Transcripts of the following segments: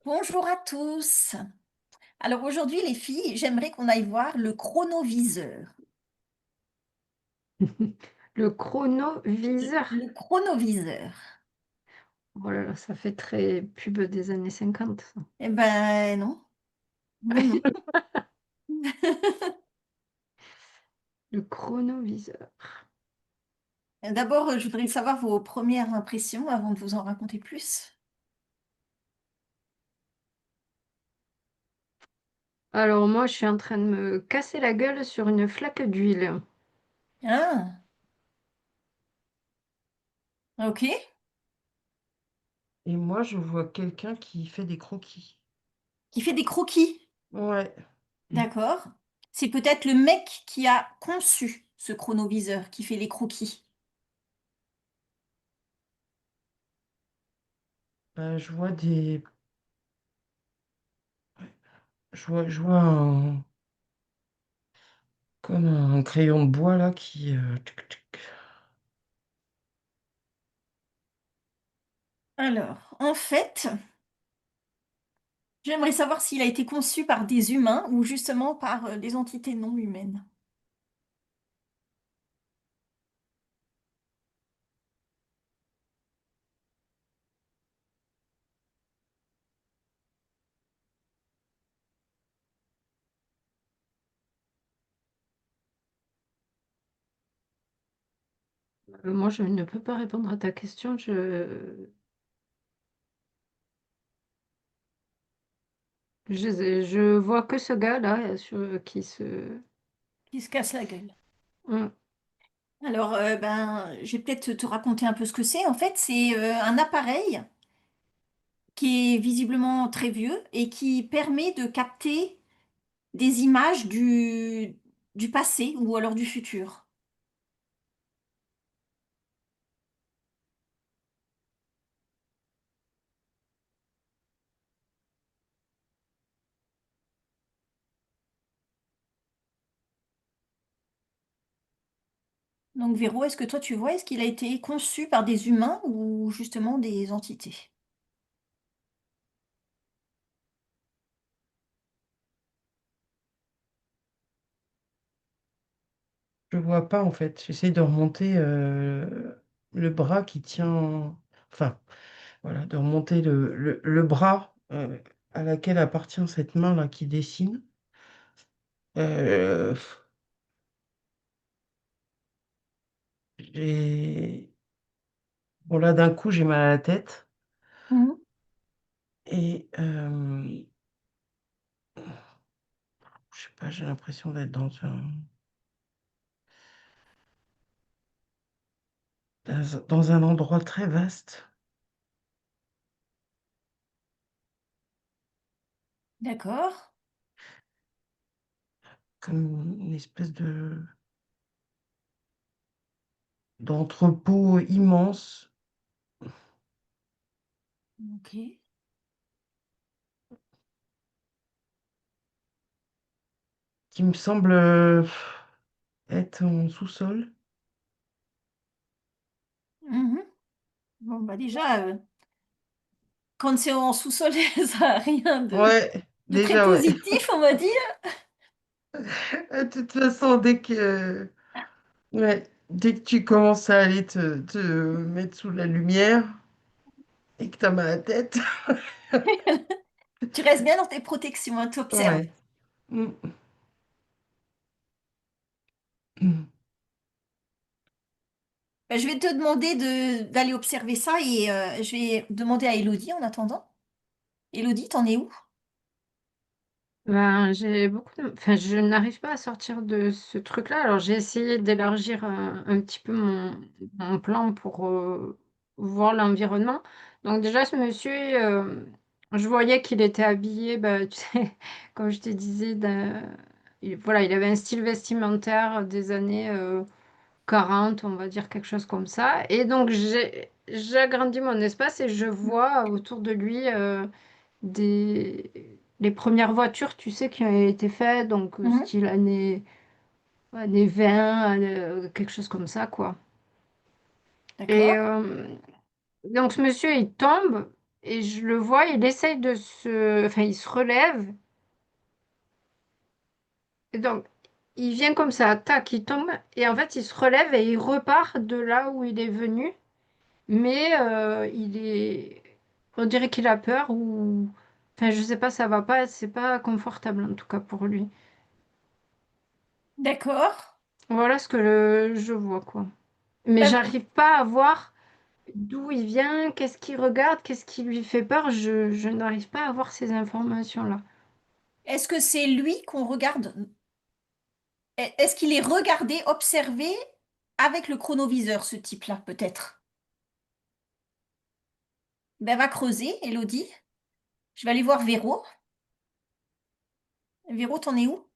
Bonjour à tous. Alors aujourd'hui les filles, j'aimerais qu'on aille voir le chronoviseur. Le Le chronoviseur. le chronoviseur. Oh là là, ça fait très pub des années 50 ça. Eh ben non, non, non. Le chronoviseur. D'abord, je voudrais savoir vos premières impressions avant de vous en raconter plus. Alors moi, je suis en train de me casser la gueule sur une flaque d'huile. Ah, ok. Et moi, je vois quelqu'un qui fait des croquis. Qui fait des croquis. Ouais. D'accord. C'est peut-être le mec qui a conçu ce chronoviseur qui fait les croquis. Je vois des. Je vois comme un crayon de bois là qui. Tic, tic. Alors, en fait, j'aimerais savoir s'il a été conçu par des humains ou justement par des entités non humaines. Moi, je ne peux pas répondre à ta question. Je vois que ce gars-là qui se... Qui se casse la gueule. Hum. Alors, je vais peut-être te raconter un peu ce que c'est. En fait, c'est un appareil qui est visiblement très vieux et qui permet de capter des images du passé ou alors du futur. Donc, Véro, est-ce que toi tu vois, est-ce qu'il a été conçu par des humains ou justement des entités? Je vois pas en fait. J'essaie de remonter le bras qui tient. Enfin, voilà, de remonter le bras à laquelle appartient cette main là qui dessine. Euh, j'ai... Bon, là, d'un coup, j'ai mal à la tête. Mhm. Et je sais pas, j'ai l'impression d'être dans un endroit très vaste, D'accord. comme une espèce d'entrepôt immense Ok. qui me semble être en sous-sol. Mhm. Bon, bah déjà, quand c'est en sous-sol, ça n'a rien Ouais, de très déjà, ouais. positif, on va dire. De toute façon, ouais, dès que tu commences à aller te mettre sous la lumière et que t'as mal à la tête, Tu restes bien dans tes protections, hein, tu observes. ouais. Mm. Mm. Bah, je vais te demander d'aller observer ça et je vais demander à Elodie en attendant. Elodie, t'en es où? Ben, enfin, je n'arrive pas à sortir de ce truc-là. Alors, j'ai essayé d'élargir un petit peu mon plan pour voir l'environnement. Donc, déjà, ce monsieur, je voyais qu'il était habillé, bah, tu sais, comme je te disais, voilà, il avait un style vestimentaire des années 40, on va dire quelque chose comme ça. Et donc, j'ai agrandi mon espace et je vois autour de lui les premières voitures, tu sais, qui ont été faites, donc Mhm. style années 20, quelque chose comme ça, quoi. Et D'accord. donc ce monsieur, il tombe, et je le vois, il essaye enfin, il se relève. Et donc, il vient comme ça, tac, il tombe, et en fait, il se relève et il repart de là où il est venu. Mais on dirait qu'il a peur ou, enfin, je sais pas, ça va pas, c'est pas confortable en tout cas pour lui. D'accord. Voilà ce que je vois, quoi. Mais Bah, j'arrive pas à voir d'où il vient, qu'est-ce qu'il regarde, qu'est-ce qui lui fait peur. Je n'arrive pas à voir ces informations-là. est-ce que c'est lui qu'on regarde? Est-ce qu'il est regardé, observé avec le chronoviseur, ce type-là, peut-être? Ben, va creuser, Elodie. Je vais aller voir Véro. Véro, t'en es où?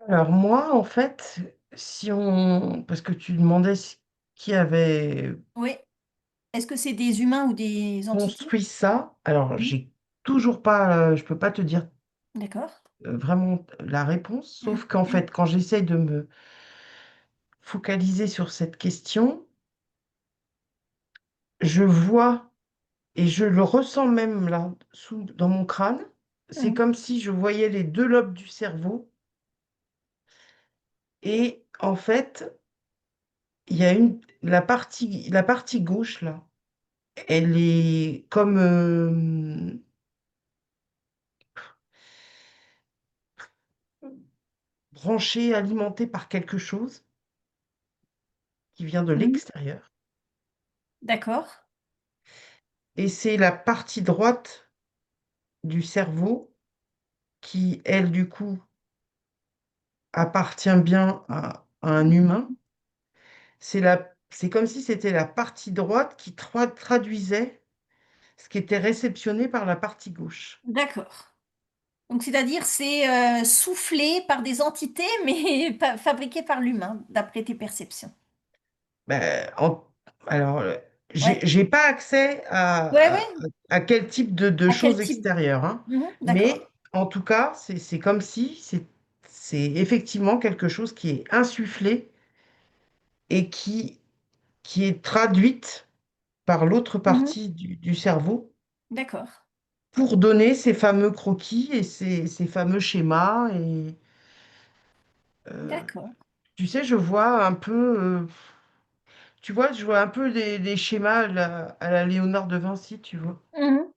Alors moi, en fait, parce que tu demandais qui avait Oui. Est-ce que c'est des humains ou des entités? construit ça, alors Mhm. j'ai toujours pas, je peux pas te dire D'accord. vraiment la réponse, sauf Mhm. qu'en Mhm. fait, quand j'essaye de me focaliser sur cette question, je vois et je le ressens même là, dans mon crâne. C'est Mhm. comme si je voyais les deux lobes du cerveau et en fait, il y a la partie gauche là, elle est comme branchée, alimentée par quelque chose qui vient de Mhm. l'extérieur. D'accord. Et c'est la partie droite du cerveau qui, elle, du coup, appartient bien à un humain. C'est comme si c'était la partie droite qui traduisait ce qui était réceptionné par la partie gauche. D'accord. Donc, c'est-à-dire, c'est soufflé par des entités, mais fabriqué par l'humain, d'après tes perceptions. Ben, alors, Ouais. j'ai pas accès Ouais, à- ouais. à quel type de À quel choses type? extérieures, hein. Mhm. D'accord. Mais en tout cas, c'est comme si c'est effectivement quelque chose qui est insufflé et qui est traduite par l'autre Mhm. partie du cerveau D'accord. pour donner ces fameux croquis et ces fameux schémas. Et euh, D'accord. tu sais, je vois un peu, tu vois, je vois un peu des schémas à la Léonard de Vinci, tu vois. Mhm.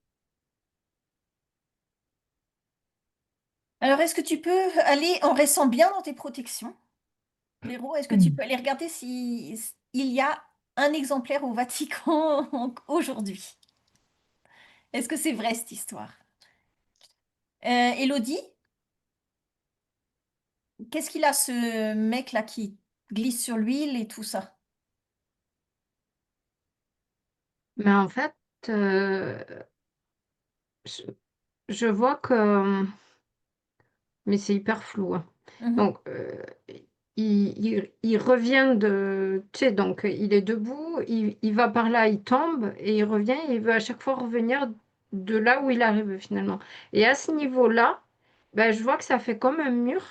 Alors, est-ce que tu peux aller en restant bien dans tes protections? Véro, est-ce que tu peux aller regarder si il y a un exemplaire au Vatican aujourd'hui? Est-ce que c'est vrai cette histoire? Élodie, qu'est-ce qu'il a ce mec-là qui glisse sur l'huile et tout ça? Mais en fait, euh, je, je vois que, mais c'est hyper flou, hein. Mhm, Donc, il revient tu sais, donc il est debout, il va par là, il tombe et il revient, et il veut à chaque fois revenir de là où il arrive finalement. Et à ce niveau-là, ben, je vois que ça fait comme un mur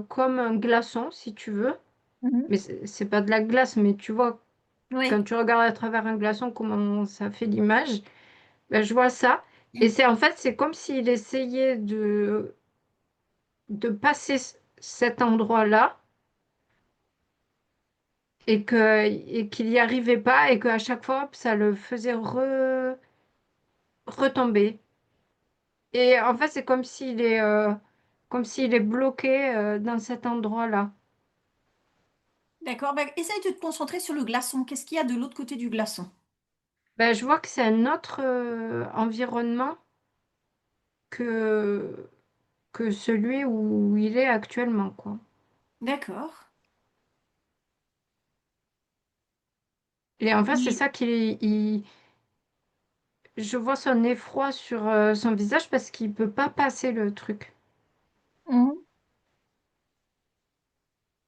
comme un glaçon, si tu veux. mhm. Mais c'est pas de la glace, mais tu vois, quand Oui. tu regardes à travers un glaçon, comment ça fait l'image, ben, je vois ça. Et c'est en fait, c'est comme s'il essayait de passer cet endroit-là et qu'il n'y arrivait pas et qu'à chaque fois, hop, ça le faisait retomber. Et en fait, c'est comme s'il est bloqué dans cet endroit-là. D'accord. Bah, essaye de te concentrer sur le glaçon. Qu'est-ce qu'il y a de l'autre côté du glaçon? Ben, je vois que c'est un autre environnement que, que celui où il est actuellement, quoi. D'accord. Et en fait, c'est Oui. ça je vois son effroi sur son visage parce qu'il peut pas passer le truc. Mhm.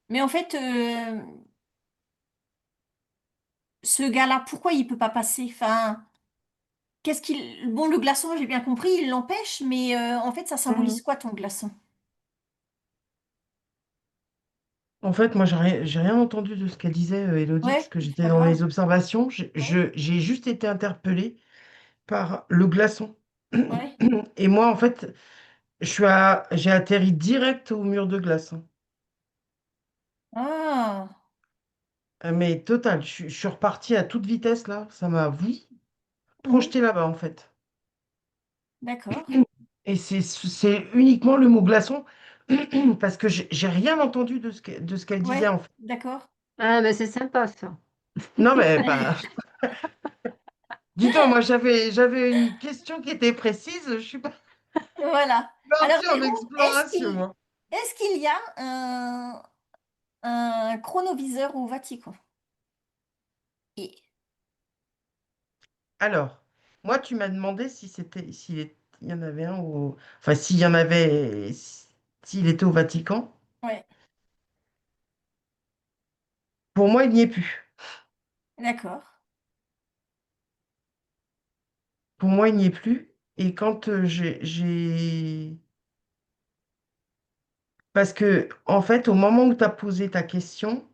Mais en fait, ce gars-là, pourquoi il peut pas passer? Enfin, qu'est-ce qu'il... Bon, le glaçon, j'ai bien compris, il l'empêche, mais en fait, ça symbolise Mhm. quoi ton glaçon? En fait, moi, j'ai rien entendu de ce qu'elle disait, Élodie, parce Ouais, que c'est j'étais pas dans grave. les observations. Ouais, J'ai juste été interpellée par le glaçon. ouais. Et moi, en fait, j'ai atterri direct au mur de glace, hein. Ah, Mais total, je suis reparti à toute vitesse là. Ça m'a mhm, projeté là-bas, en fait. d'accord. Et c'est uniquement le mot glaçon, parce que j'ai rien entendu de ce qu'elle disait, Ouais, en fait. d'accord. Ah, mais c'est sympa ça. Non, mais bah, dis-toi, moi, j'avais une question qui était précise. Je suis pas Voilà. Alors, parti en Véro, exploration, moi. est-ce qu'il y a un chronoviseur au Vatican? Et, Alors, moi, tu m'as demandé si il y en avait un enfin, s'il y en avait, s'il était au Vatican. ouais, Pour moi, il n'y est plus. d'accord. Pour moi, il n'y est plus. Et quand parce que, en fait, au moment où tu as posé ta question,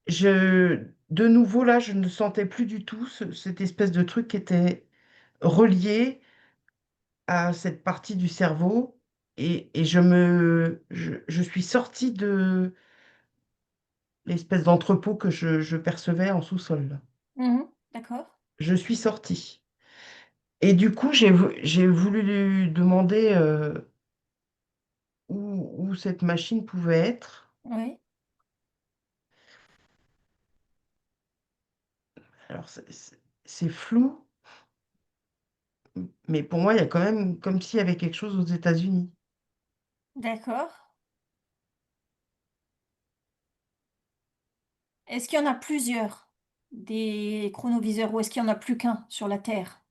de nouveau, là, je ne sentais plus du tout cette espèce de truc qui était relié à cette partie du cerveau. Et je suis sortie de l'espèce d'entrepôt que je percevais en sous-sol, là. Mhm, d'accord. Je suis sortie. Et du coup, j'ai voulu lui demander où cette machine pouvait être. Oui, Alors, c'est flou, mais pour moi, il y a quand même comme s'il y avait quelque chose aux États-Unis. d'accord. Est-ce qu'il y en a plusieurs des chronoviseurs ou est-ce qu'il y en a plus qu'un sur la Terre?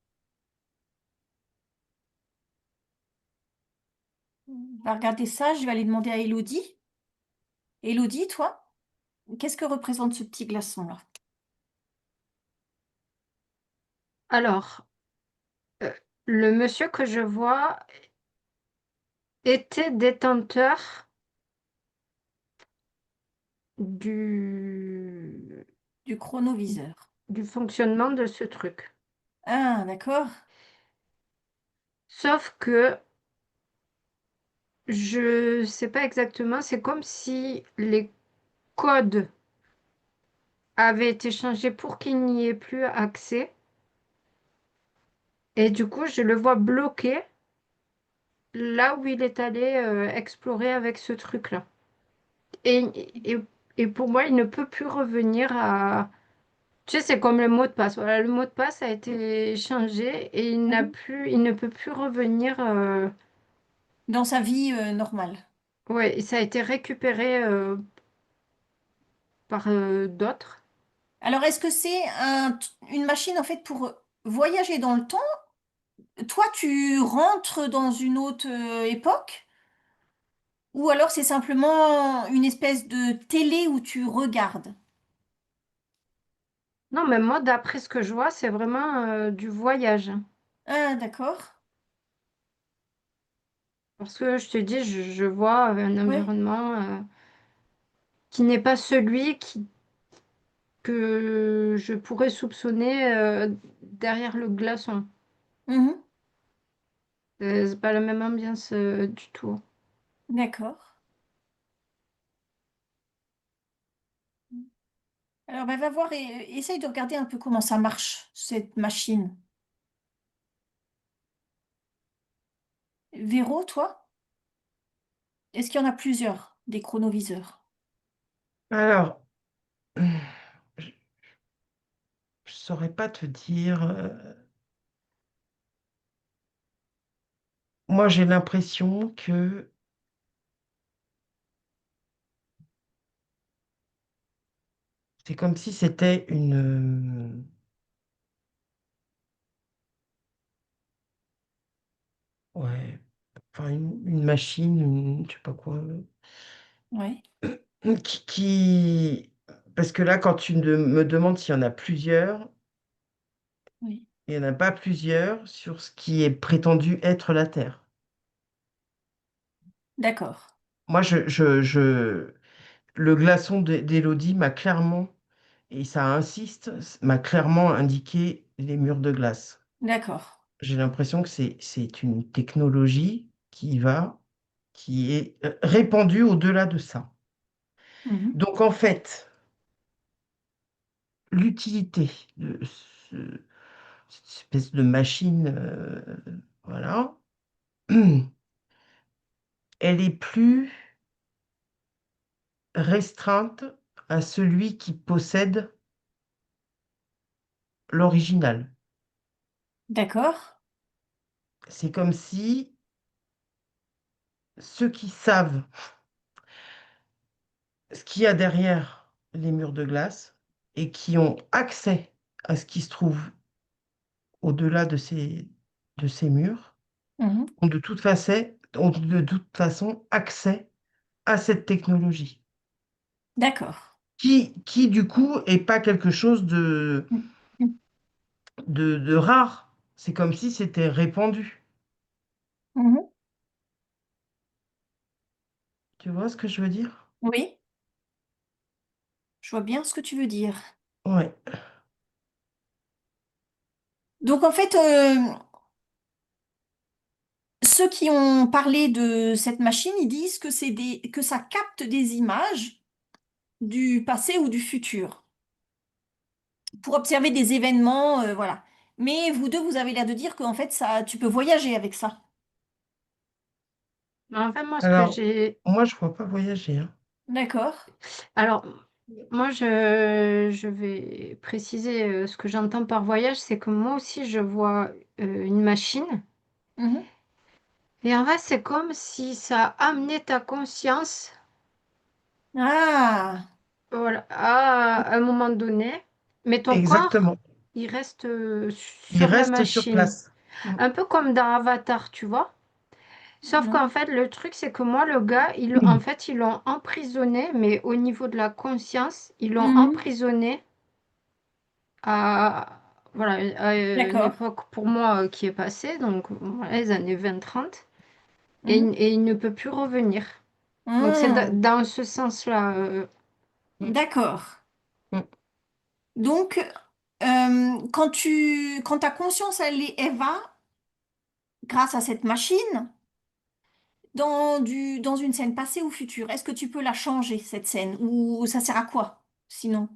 On va regarder ça, je vais aller demander à Elodie. Elodie, toi, qu'est-ce que représente ce petit glaçon-là? Alors, euh, le monsieur que je vois était détenteur du, Du chronoviseur. du fonctionnement de ce truc. Ah, d'accord. Sauf que je sais pas exactement, c'est comme si les codes avaient été changés pour qu'il n'y ait plus accès. Et du coup, je le vois bloqué là où il est allé explorer avec ce truc-là. Et, et, et pour moi, il ne peut plus revenir à... Tu sais, c'est comme le mot de passe. Voilà, le mot de passe a été changé et Mhm. il ne peut plus revenir. Dans sa vie normale. Ouais, et ça a été récupéré par d'autres. Alors, est-ce que c'est une machine en fait pour voyager dans le temps? Toi, tu rentres dans une autre époque? Ou alors c'est simplement une espèce de télé où tu regardes? Non, mais moi, d'après ce que je vois, c'est vraiment du voyage. Ah, d'accord. Parce que je te dis, je vois un Ouais. environnement qui n'est pas que je pourrais soupçonner derrière le glaçon. Mhm. C'est pas la même ambiance du tout. D'accord. Alors, bah, va voir et essaye de regarder un peu comment ça marche, cette machine. Véro, toi, est-ce qu'il y en a plusieurs, des chronoviseurs? Alors, je ne saurais pas te dire. Moi, j'ai l'impression que c'est comme si c'était ouais, enfin une machine, je sais pas quoi, Oui, parce que là, quand me demandes s'il y en a plusieurs, oui. il n'y en a pas plusieurs sur ce qui est prétendu être la Terre. D'accord. moi, le glaçon d'Élodie m'a clairement, et ça insiste, m'a clairement indiqué les murs de glace. D'accord. J'ai l'impression que c'est une technologie qui est répandue au-delà de ça. Mhm. Donc, en fait, l'utilité de cette espèce de machine, voilà, elle est plus restreinte à celui qui possède l'original. D'accord. C'est comme si ceux qui savent ce qu'il y a derrière les murs de glace et qui ont accès à ce qui se trouve au-delà de ces murs Mhm. ont de toute façon accès à cette technologie, D'accord. qui du coup est pas quelque chose Mhm. de rare. C'est comme si c'était répandu. Mhm. Tu vois ce que je veux dire? Oui, je vois bien ce que tu veux dire. Ouais. Donc en fait, ceux qui ont parlé de cette machine, ils disent que que ça capte des images du passé ou du futur pour observer des événements, voilà. Mais vous deux, vous avez l'air de dire qu'en fait, ça, tu peux voyager avec ça. Mais en fait, moi, ce que Alors, j'ai... moi, je ne vois pas voyager, hein. D'accord. Alors, moi, je vais préciser ce que j'entends par voyage, c'est que moi aussi, je vois une machine. Mhm. Et en fait, c'est comme si ça amenait ta conscience, Ah, voilà, à un moment donné, mais ton corps, Exactement. il reste Il sur la reste sur machine. place. Mm. Un peu comme dans Avatar, tu vois. Sauf mhm. qu'en fait, le truc, c'est que moi, le gars, en fait, ils l'ont emprisonné, mais au niveau de la conscience, ils l'ont Mhm. emprisonné à, voilà, à une D'accord. époque pour moi qui est passée, donc voilà, les années 20-30, Mhm. et il ne peut plus revenir. Donc c'est Hmm. dans ce sens-là. Mm. D'accord. Mm. Donc, quand ta conscience, elle va, grâce à cette machine, dans une scène passée ou future, est-ce que tu peux la changer, cette scène? Ou ça sert à quoi, sinon?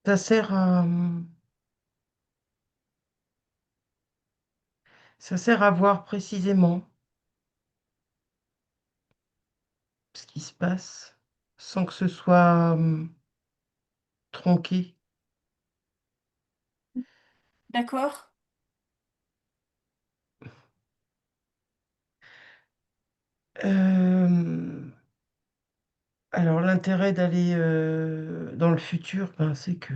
Ça sert à, ça sert à voir précisément ce qui se passe sans que ce soit tronqué. D'accord? Euh, alors l'intérêt d'aller dans le futur, ben, c'est que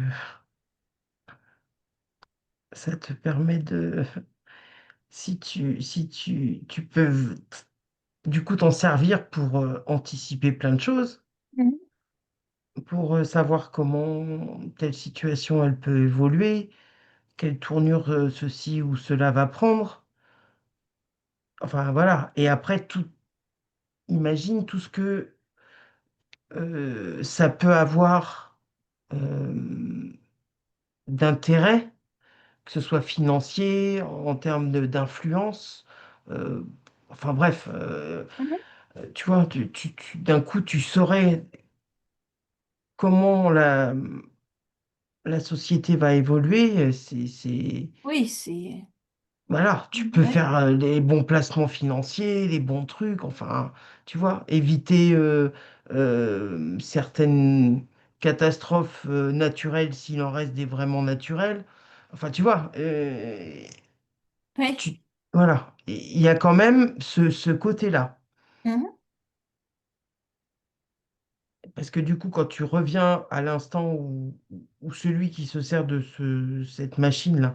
ça te permet de, tu peux du coup t'en servir pour anticiper plein de choses, Mhm. pour savoir comment telle situation elle peut évoluer, quelle tournure ceci ou cela va prendre. Enfin voilà. Et après tout, imagine tout ce que ça peut avoir d'intérêt, que ce soit financier, en termes d'influence. euh, enfin bref, Mhm. tu vois, d'un coup, tu saurais comment la société va évoluer. Oui, c'est... Voilà, tu peux Ouais. faire les bons placements financiers, les bons trucs, enfin, tu vois, éviter certaines catastrophes naturelles s'il en reste des vraiment naturelles. Enfin, tu vois, Ouais. tu, voilà, il y a quand même ce côté-là. Mhm. Parce que du coup, quand tu reviens à l'instant où celui qui se sert de cette machine-là,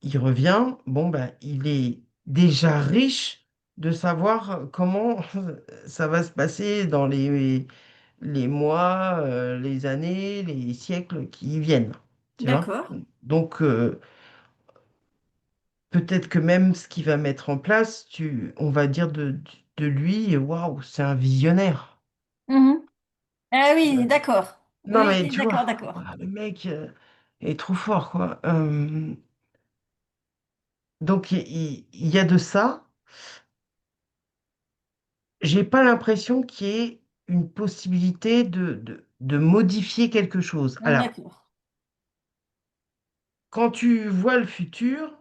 il revient, bon, ben, il est déjà riche de savoir comment ça va se passer les mois, les années, les siècles qui viennent, tu vois. D'accord. Donc, peut-être que même ce qu'il va mettre en place, on va dire de lui, waouh, c'est un visionnaire. Mhm. Ah Tu oui, vois. d'accord. Non, Oui, mais oui, tu vois, d'accord, d'accord. voilà, le mec est trop fort, quoi. Donc, il y a de ça. J'ai pas l'impression qu'il y ait une possibilité de modifier quelque chose. Alors, D'accord. quand tu vois le futur,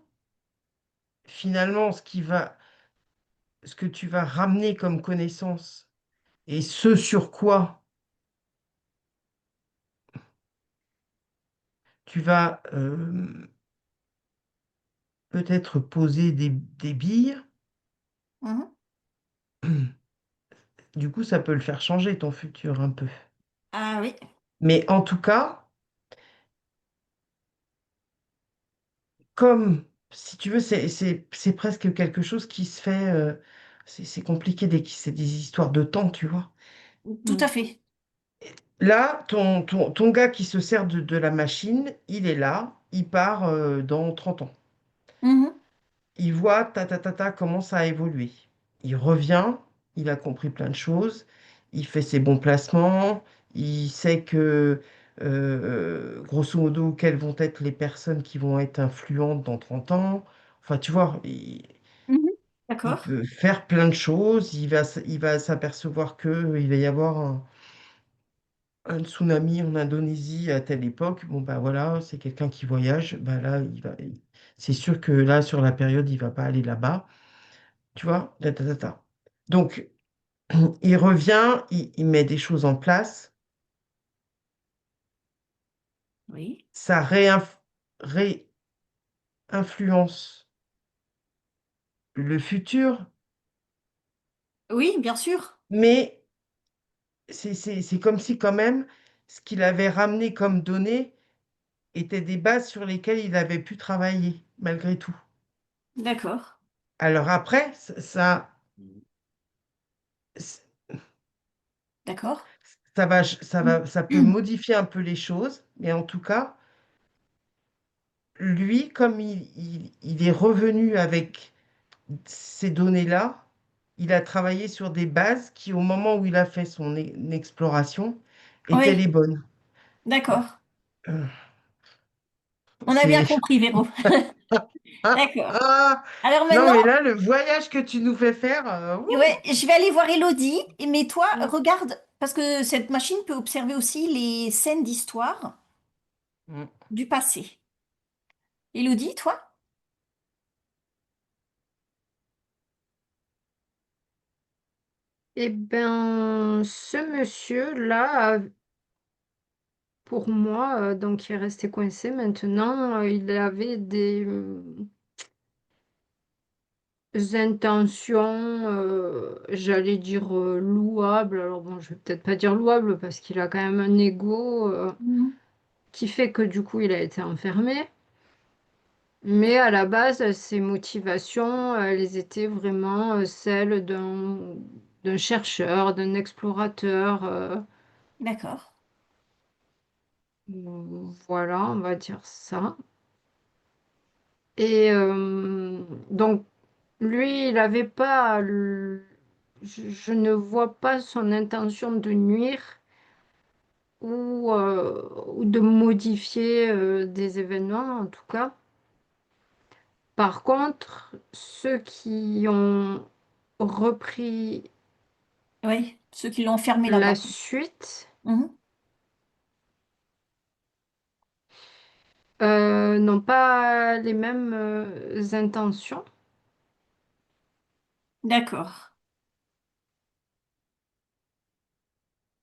finalement, ce que tu vas ramener comme connaissance et ce sur quoi tu vas peut-être poser des billes, Mhm. du coup, ça peut le faire changer ton futur un peu. Ah oui. Mais en tout cas, comme, si tu veux, c'est presque quelque chose qui se fait, c'est compliqué dès que c'est des histoires de temps, tu vois. Tout à fait. Là, ton gars qui se sert de la machine, il est là, il part dans 30 ans. Mhm. Il voit comment ça a évolué. Il revient, il a compris plein de choses, il fait ses bons placements, il sait que, grosso modo, quelles vont être les personnes qui vont être influentes dans 30 ans. Enfin, tu vois, Mhm. il D'accord. peut faire plein de choses, il va s'apercevoir qu'il va y avoir un tsunami en Indonésie à telle époque. Bon, bah voilà, c'est quelqu'un qui voyage, bah là, c'est sûr que là, sur la période, il va pas aller là-bas. Tu vois, Donc, il revient, il met des choses en place, Oui. ça réinfluence le futur, Oui, bien sûr. mais c'est comme si quand même ce qu'il avait ramené comme données étaient des bases sur lesquelles il avait pu travailler, malgré tout. D'accord. Alors après, D'accord. ça peut modifier un peu les choses, mais en tout cas, lui, comme il est revenu avec ces données-là, il a travaillé sur des bases qui, au moment où il a fait son exploration, étaient Oui, les bonnes. d'accord. Euh, On a bien C'est... compris, Véro. Ah, D'accord. ah, Alors non, maintenant, mais là, le voyage que tu nous fais faire, ouais, je vais aller voir Elodie, mais toi, ouh. regarde, parce que cette machine peut observer aussi les scènes d'histoire Mm. du passé. Elodie, toi? Eh ben, ce monsieur-là, pour moi, donc il est resté coincé maintenant, il avait des intentions, j'allais dire louables. Alors bon, je vais peut-être pas dire louables parce qu'il a quand même un ego Mhm. qui fait que du coup il a été enfermé. Mais à la base, ses motivations, elles étaient vraiment celles d'un chercheur, d'un explorateur. D'accord. Voilà, on va dire ça. Et donc, lui, il n'avait pas, je ne vois pas son intention de nuire ou de modifier des événements, en tout cas. Par contre, ceux qui ont repris Oui, ceux qui l'ont enfermé la là-bas. suite Mhm. n'ont pas les mêmes intentions D'accord.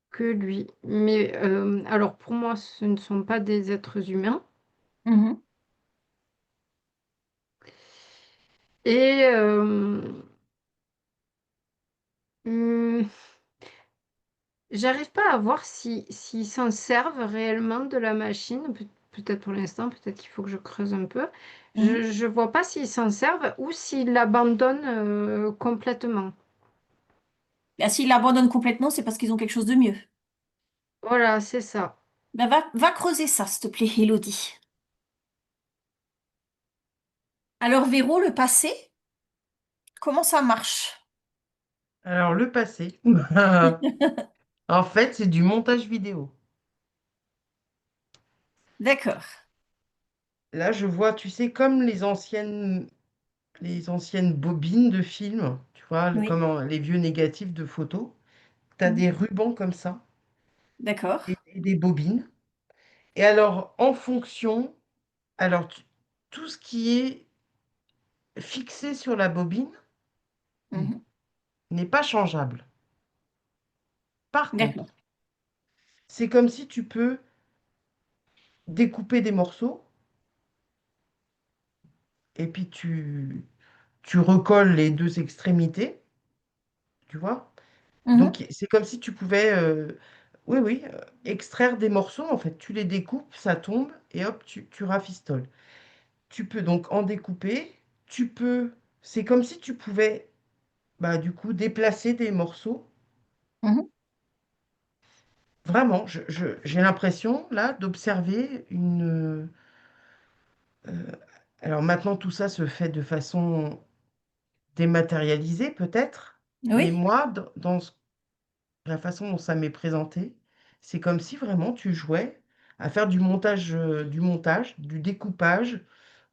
que lui. Mais alors, pour moi, ce ne sont pas des êtres humains. Mhm. Et hmm, j'arrive pas à voir s'ils s'en servent réellement de la machine. Peut-être pour l'instant, peut-être qu'il faut que je creuse un peu. Mhm. Je vois pas s'ils s'en servent ou s'ils l'abandonnent complètement. Ah, s'ils l'abandonnent complètement, c'est parce qu'ils ont quelque chose de mieux. Voilà, c'est ça. Ben, va creuser ça, s'il te plaît, Elodie. Alors, Véro, le passé, comment ça marche? Alors, le passé, en fait, c'est du montage vidéo. D'accord. Là, je vois, tu sais, comme les anciennes bobines de films, tu vois, Oui. comme les vieux négatifs de photos. Tu as Mhm. des rubans comme ça D'accord. et des bobines. Et alors, en fonction, alors tout ce qui est fixé sur la bobine Mhm. n'est pas changeable. Par D'accord. contre, c'est comme si tu peux découper des morceaux et puis tu recolles les deux extrémités, tu vois. Mhm. Donc, c'est comme si tu pouvais, oui, oui, extraire des morceaux, en fait. Tu les découpes, ça tombe et hop, tu rafistoles. Tu peux donc en découper, tu peux, c'est comme si tu pouvais, bah, du coup, déplacer des morceaux. Mhm. Vraiment, j'ai l'impression, là, d'observer une... alors maintenant, tout ça se fait de façon dématérialisée, peut-être, mais Oui. moi, la façon dont ça m'est présenté, c'est comme si vraiment tu jouais à faire du découpage,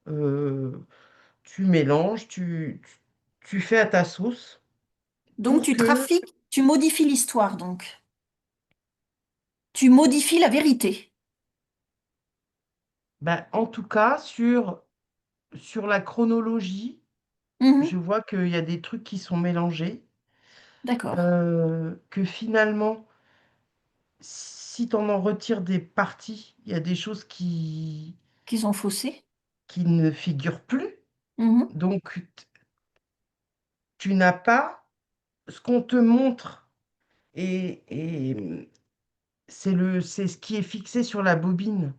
euh, tu mélanges, tu fais à ta sauce Donc, pour tu que, trafiques, tu modifies l'histoire, donc. Tu modifies la vérité. bah, en tout cas, sur la chronologie, Mhm. je vois qu'il y a des trucs qui sont mélangés, D'accord. que finalement, si tu en retires des parties, il y a des choses Qu'ils ont faussé. qui ne figurent plus. Mhm. Donc, tu n'as pas ce qu'on te montre et c'est ce qui est fixé sur la bobine.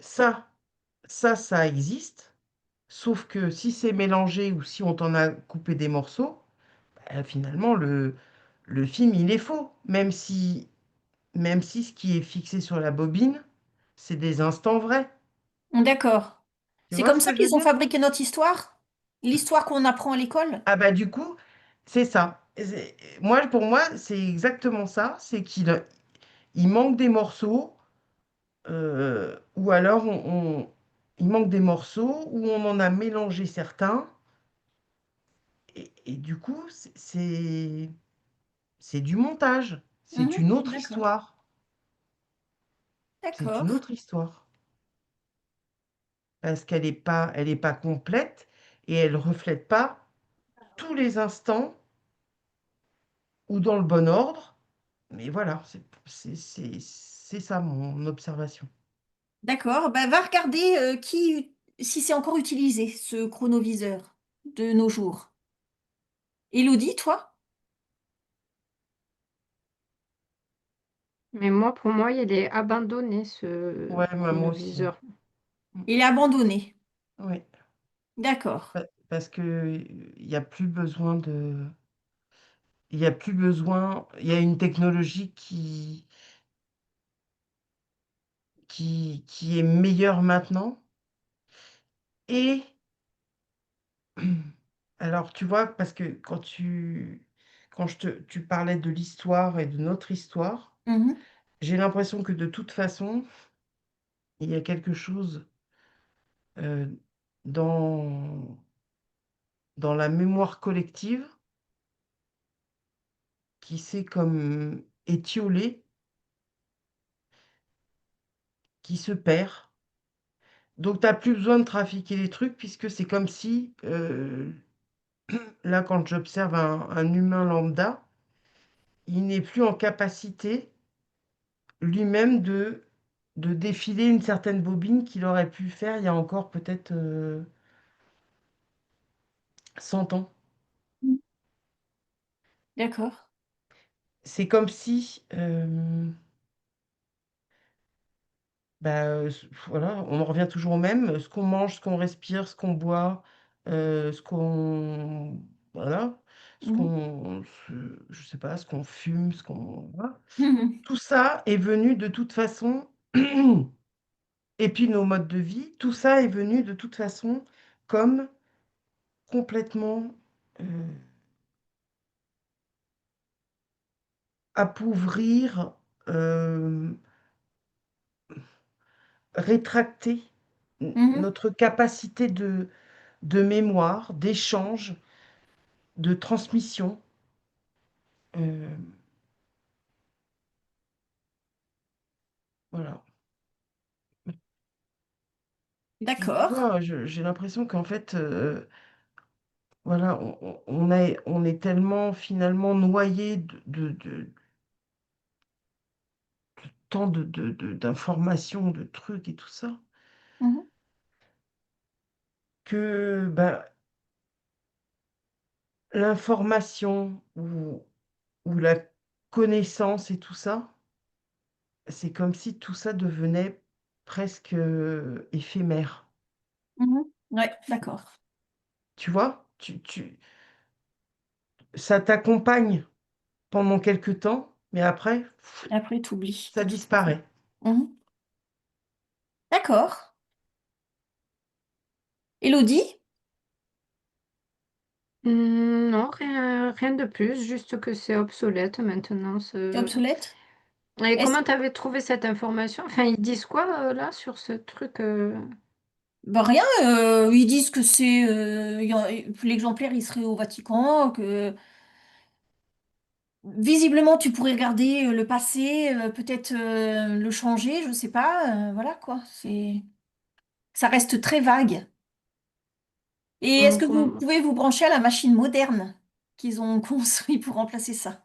Ça, ça existe. Sauf que si c'est mélangé ou si on t'en a coupé des morceaux, finalement, le film, il est faux. Même si ce qui est fixé sur la bobine, c'est des instants vrais. D'accord. Tu C'est vois comme ce ça que je veux qu'ils ont dire? fabriqué notre histoire? L'histoire qu'on apprend à l'école? Ah bah du coup, c'est ça. Moi, pour moi, c'est exactement ça. C'est il manque des morceaux, ou alors il manque des morceaux, ou on en a mélangé certains. Et du coup, c'est du montage. C'est Mhm. une autre D'accord. histoire. C'est une D'accord. autre histoire. Parce elle est pas complète et elle reflète pas tous les instants ou dans le bon ordre. Mais voilà, c'est ça mon observation. D'accord. Ben, va regarder si c'est encore utilisé, ce chronoviseur de nos jours. Élodie, toi? Mais moi, pour moi, il est abandonné, ce Ouais, moi aussi. chronoviseur. Il est abandonné. Oui, D'accord. parce que il y a plus besoin de, il y a plus besoin, il y a une technologie qui est meilleure maintenant. Et alors, tu vois, parce que quand tu parlais de l'histoire et de notre histoire, Mhm. j'ai l'impression que de toute façon, il y a quelque chose euh, dans, dans la mémoire collective qui s'est comme étiolé, qui se perd. Donc, tu n'as plus besoin de trafiquer les trucs puisque c'est comme si, là, quand j'observe un humain lambda, il n'est plus en capacité lui-même de défiler une certaine bobine qu'il aurait pu faire il y a encore peut-être 100 ans. D'accord. C'est comme si, bah, voilà, on en revient toujours au même, ce qu'on mange, ce qu'on respire, ce qu'on boit, ce qu'on... Voilà. Mhm. je sais pas, ce qu'on fume, ce qu'on, voilà. Mhm. Tout ça est venu de toute façon, et puis nos modes de vie, tout ça est venu de toute façon comme complètement appauvrir, euh, rétracter Mhm. notre capacité de mémoire, d'échange, de transmission. euh, voilà. Tu D'accord. vois, j'ai l'impression qu'en fait, voilà, on est tellement finalement noyé de tant d'informations, de trucs et tout ça, Mhm. que bah, l'information ou la connaissance et tout ça, c'est comme si tout ça devenait presque éphémère. Mhm. Ouais, d'accord. Tu vois, ça t'accompagne pendant quelque temps, mais après, Après, tu oublies, ça de toute façon. disparaît. Mhm. D'accord. Élodie, Non, rien de plus, juste que c'est obsolète maintenant. t'es obsolète? Et Est-ce... comment t'avais trouvé cette information? Enfin, ils disent quoi là sur ce truc? Ben rien, ils disent que c'est l'exemplaire il serait au Vatican, que visiblement tu pourrais regarder le passé, peut-être le changer, je sais pas, voilà quoi. Ça reste très vague. Et est-ce que vous Comment- pouvez vous brancher à la machine moderne qu'ils ont construit pour remplacer ça?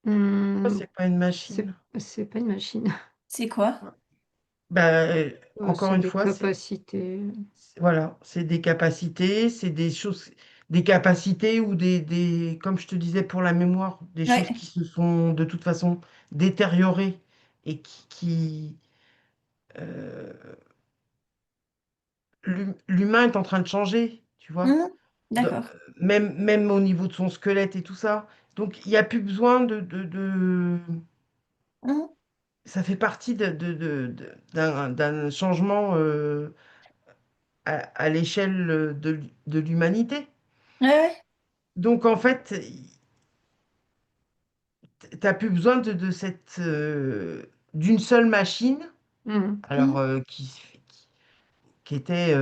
Pourquoi Hmm, c'est pas une c'est machine? c'est pas une machine. C'est quoi? Bah, encore C'est une des fois, capacités. voilà, c'est des capacités, c'est des choses, des capacités ou comme je te disais pour la mémoire, des choses Ouais. qui se sont de toute façon détériorées et euh, l'humain est en train de changer, tu vois, Mhm. Dans- D'accord. même au niveau de son squelette et tout ça. Donc, il n'y a plus besoin Mhm. ça fait partie d'un changement à l'échelle de l'humanité. Ouais, ouais. Donc, en fait, t'as plus besoin d'une seule machine, Hmm. alors Mhm. qui était,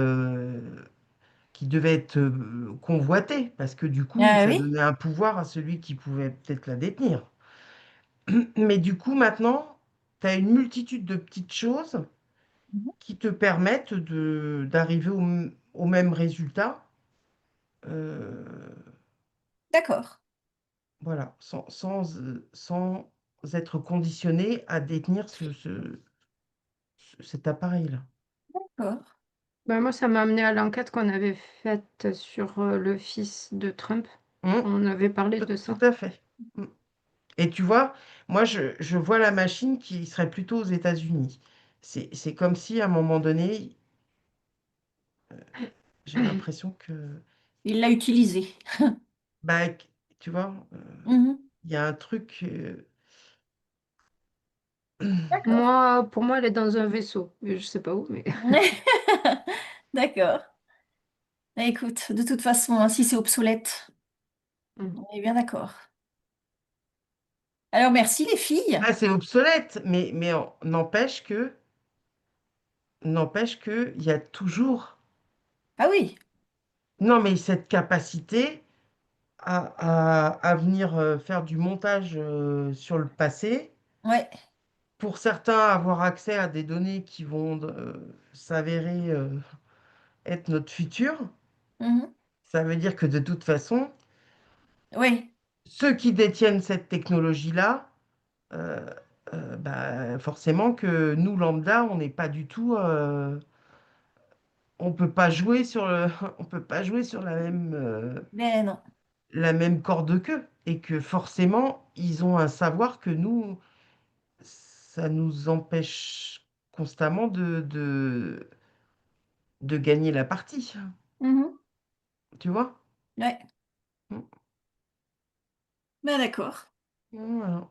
qui devait être convoitée, parce que du coup, Ah ça oui. donnait un pouvoir à celui qui pouvait peut-être la détenir. Mais du coup, maintenant, tu as une multitude de petites choses Mhm. qui te permettent d'arriver au même résultat, D'accord. voilà, sans être conditionné à détenir cet appareil-là. D'accord. Ben, moi, ça m'a amené à l'enquête qu'on avait faite sur le fils de Trump. Hum, On avait parlé de tout ça. à fait. Hum. Et tu vois, moi, je vois la machine qui serait plutôt aux États-Unis. C'est comme si, à un moment donné, j'ai l'impression que, Il l'a utilisé. bah, tu vois, Mhm. il y a un truc. D'accord. Moi, pour moi, elle est dans un vaisseau. Je sais pas où, mais. D'accord. Écoute, de toute façon, hein, si c'est obsolète, on est bien d'accord. Alors merci les filles. Ah, c'est obsolète, mais n'empêche que, il y a toujours, Ah oui, non, mais cette capacité à venir faire du montage sur le passé, ouais. pour certains, avoir accès à des données qui vont s'avérer être notre futur, Mhm. ça veut dire que de toute façon, Ouais. ceux qui détiennent cette technologie-là, euh, bah, forcément que nous, lambda, on n'est pas du tout, on peut pas jouer sur on peut pas jouer sur Ben non. la même corde qu'eux, et que forcément, ils ont un savoir que nous, ça nous empêche. constamment de gagner la partie, Mhm. tu vois? Ouais, Mm. ben d'accord. Voilà.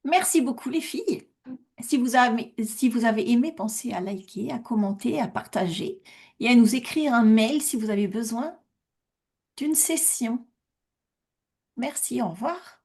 Merci beaucoup les filles. Si vous avez aimé, pensez à liker, à commenter, à partager et à nous écrire un mail si vous avez besoin d'une session. Merci, au revoir.